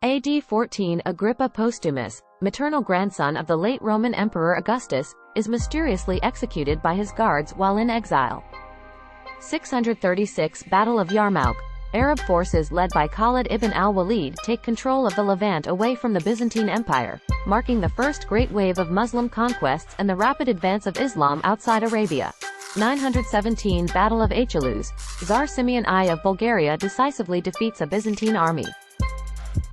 AD 14 Agrippa Postumus, maternal grandson of the late Roman Emperor Augustus, is mysteriously executed by his guards while in exile. 636 Battle of Yarmouk. Arab forces led by Khalid ibn al-Walid take control of the Levant away from the Byzantine Empire, marking the first great wave of Muslim conquests and the rapid advance of Islam outside Arabia. 917 Battle of Achelous. Tsar Simeon I of Bulgaria decisively defeats a Byzantine army.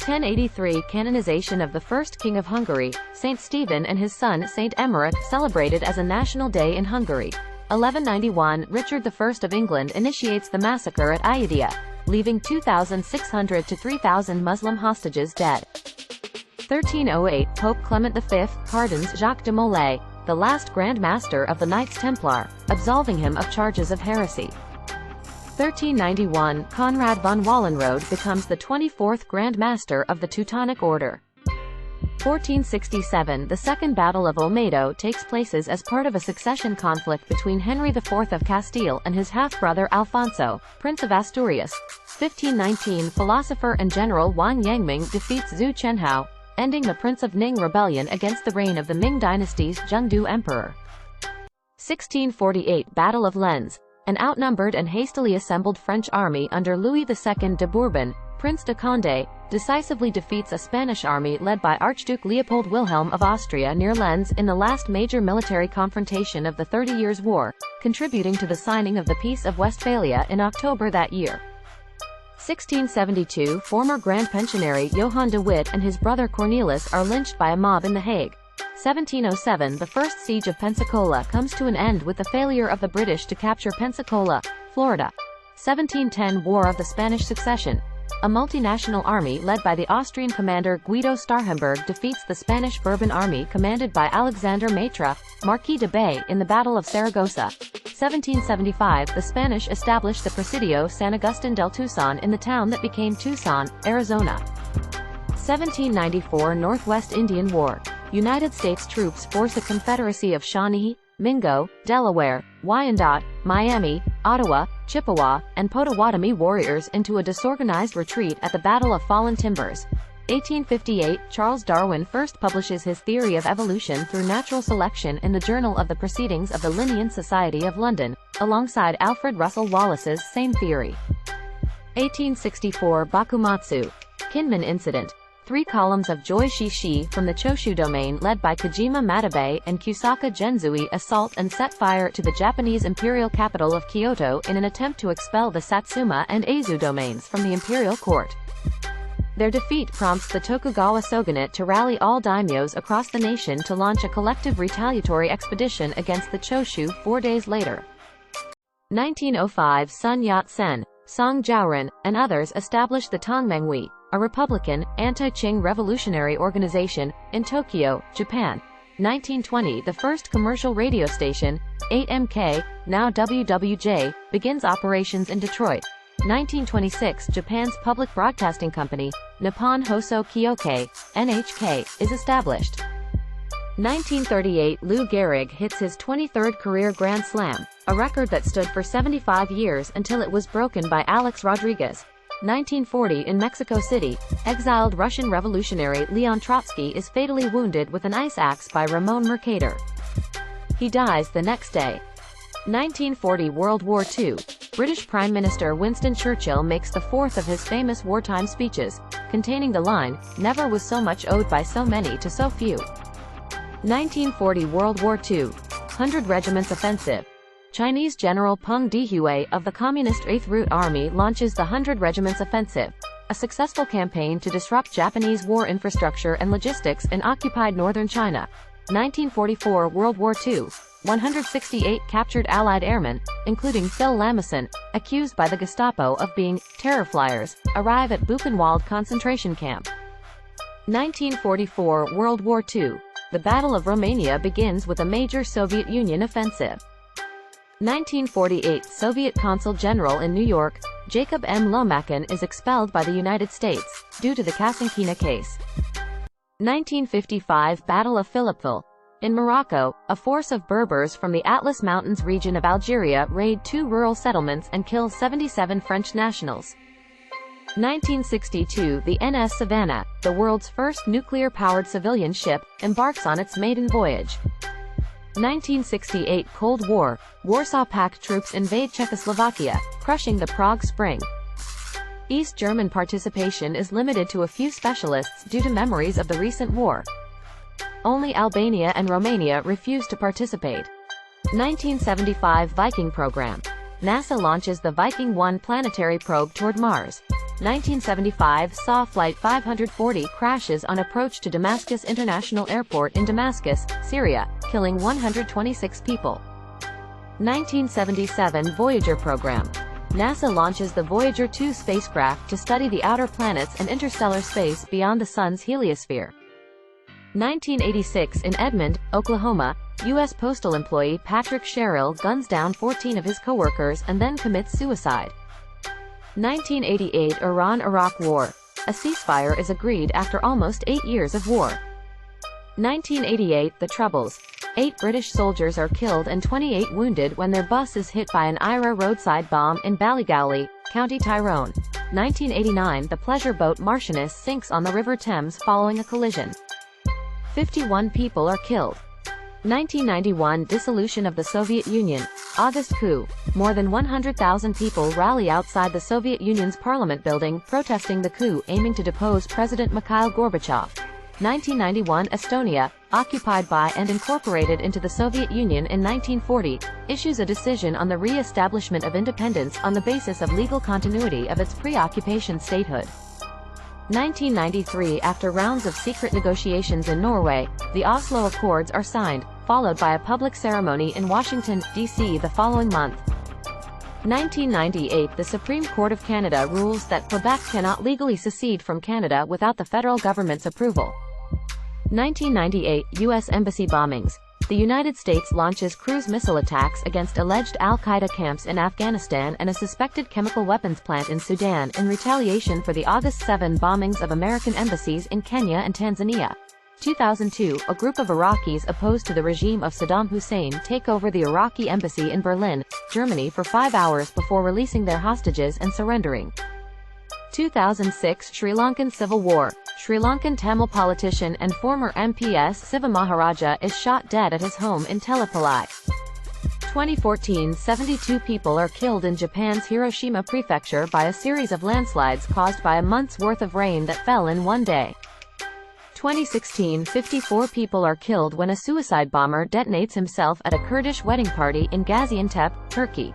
1083 Canonization of the first king of Hungary, Saint Stephen, and his son Saint Emeric, celebrated as a national day in Hungary. 1191 Richard I of England initiates the massacre at Ayodhya, leaving 2,600 to 3,000 Muslim hostages dead. 1308 Pope Clement V pardons Jacques de Molay, the last Grand Master of the Knights Templar, absolving him of charges of heresy. 1391 Conrad von Wallenrode becomes the 24th Grand Master of the Teutonic Order. 1467 The Second Battle of Olmedo takes place as part of a succession conflict between Henry IV of Castile and his half-brother Alfonso, Prince of Asturias. 1519 Philosopher and general完Yangming defeats Zhu Chenhao, ending the Prince of Ning rebellion against the reign of the Ming dynasty's Zhengdu Emperor. 1648 Battle of Lens. An outnumbered and hastily assembled French army under Louis II de Bourbon, Prince de Condé, decisively defeats a Spanish army led by Archduke Leopold Wilhelm of Austria near Lens in the last major military confrontation of the 30 Years' War, contributing to the signing of the Peace of Westphalia in October that year. 1672 Former Grand Pensionary Johann de Witt and his brother Cornelis are lynched by a mob in The Hague. 1707 The first siege of Pensacola comes to an end with the failure of the British to capture Pensacola, Florida. 1710 War of the Spanish Succession. A multinational army led by the Austrian commander Guido Starhemberg defeats the Spanish Bourbon army commanded by Alexander Maitre, Marquis de Bay, in the Battle of Saragossa. 1775 The Spanish establish the Presidio San Agustin del Tucson in the town that became Tucson, Arizona. 1794 Northwest Indian War. United States troops force a confederacy of Shawnee, Mingo, Delaware, Wyandot, Miami, Ottawa, Chippewa, and Potawatomi warriors into a disorganized retreat at the Battle of Fallen Timbers. 1858 Charles Darwin first publishes his theory of evolution through natural selection in the Journal of the Proceedings of the Linnean Society of London, alongside Alfred Russel Wallace's same theory. 1864 Bakumatsu. Kinmen Incident. 3 columns of Joi Shishi from the Choshu domain led by Kojima Matabe and Kusaka Genzui assault and set fire to the Japanese imperial capital of Kyoto in an attempt to expel the Satsuma and Eizu domains from the imperial court. Their defeat prompts the Tokugawa shogunate to rally all daimyos across the nation to launch a collective retaliatory expedition against the Choshu 4 days later. 1905 Sun Yat-sen, Song Jiaoren, and others established the Tongmenghui, a republican, anti-Qing revolutionary organization, in Tokyo, Japan. 1920 The first commercial radio station, 8MK, now WWJ, begins operations in Detroit. 1926 Japan's public broadcasting company, Nippon Hoso Kyokai, NHK, is established. 1938 Lou Gehrig hits his 23rd career Grand Slam, a record that stood for 75 years until it was broken by Alex Rodriguez. 1940 In Mexico City, exiled Russian revolutionary Leon Trotsky is fatally wounded with an ice axe by Ramon Mercader. He dies the next day. 1940 World War II. British Prime Minister Winston Churchill makes the fourth of his famous wartime speeches, containing the line, "Never was so much owed by so many to so few." 1940 World War II. 100 Regiments Offensive. Chinese General Peng Dihue of the Communist 8th Route Army launches the 100 Regiments Offensive, a successful campaign to disrupt Japanese war infrastructure and logistics in occupied northern China. 1944 World War II. 168 captured Allied airmen, including Phil Lamison, accused by the Gestapo of being terror flyers, arrive at Buchenwald concentration camp. 1944 World War II. The Battle of Romania begins with a major Soviet Union offensive. 1948 Soviet Consul General in New York, Jacob M. Lomakin is expelled by the United States, due to the Kasankina case. 1955 Battle of Philippeville. In Morocco, a force of Berbers from the Atlas Mountains region of Algeria raid 2 rural settlements and kill 77 French nationals. 1962, the NS Savannah, the world's first nuclear-powered civilian ship, embarks on its maiden voyage. 1968, Cold War, Warsaw Pact troops invade Czechoslovakia, crushing the Prague Spring. East German participation is limited to a few specialists due to memories of the recent war. Only Albania and Romania refuse to participate. 1975, Viking program. NASA launches the Viking 1 planetary probe toward Mars. 1975, SAW Flight 540 crashes on approach to Damascus International Airport in Damascus, Syria, killing 126 people. 1977, Voyager program. NASA launches the Voyager 2 spacecraft to study the outer planets and interstellar space beyond the Sun's heliosphere. 1986, in Edmond, Oklahoma, U.S. postal employee Patrick Sherrill guns down 14 of his coworkers and then commits suicide. 1988, Iran-Iraq War. A ceasefire is agreed after almost 8 years of war. 1988, The Troubles. 8 British soldiers are killed and 28 wounded when their bus is hit by an IRA roadside bomb in Ballygowly, County Tyrone. 1989, the pleasure boat Martianus sinks on the River Thames following a collision. 51 people are killed. 1991, dissolution of the Soviet Union. August coup. More than 100,000 people rally outside the Soviet Union's parliament building, protesting the coup aiming to depose President Mikhail Gorbachev. 1991, Estonia, occupied by and incorporated into the Soviet Union in 1940, issues a decision on the re-establishment of independence on the basis of legal continuity of its pre-occupation statehood. 1993, after rounds of secret negotiations in Norway, the Oslo Accords are signed, followed by a public ceremony in Washington, D.C. the following month. 1998, the Supreme Court of Canada rules that Quebec cannot legally secede from Canada without the federal government's approval. 1998, U.S. Embassy bombings. The United States launches cruise missile attacks against alleged al-Qaeda camps in Afghanistan and a suspected chemical weapons plant in Sudan in retaliation for the August 7 bombings of American embassies in Kenya and Tanzania. 2002, a group of Iraqis opposed to the regime of Saddam Hussein take over the Iraqi embassy in Berlin, Germany for 5 hours before releasing their hostages and surrendering. 2006, Sri Lankan Civil War. Sri Lankan Tamil politician and former MPS Siva Maharaja is shot dead at his home in Telepalai. 2014, 72 people are killed in Japan's Hiroshima prefecture by a series of landslides caused by a month's worth of rain that fell in one day. 2016, 54 people are killed when a suicide bomber detonates himself at a Kurdish wedding party in Gaziantep, Turkey.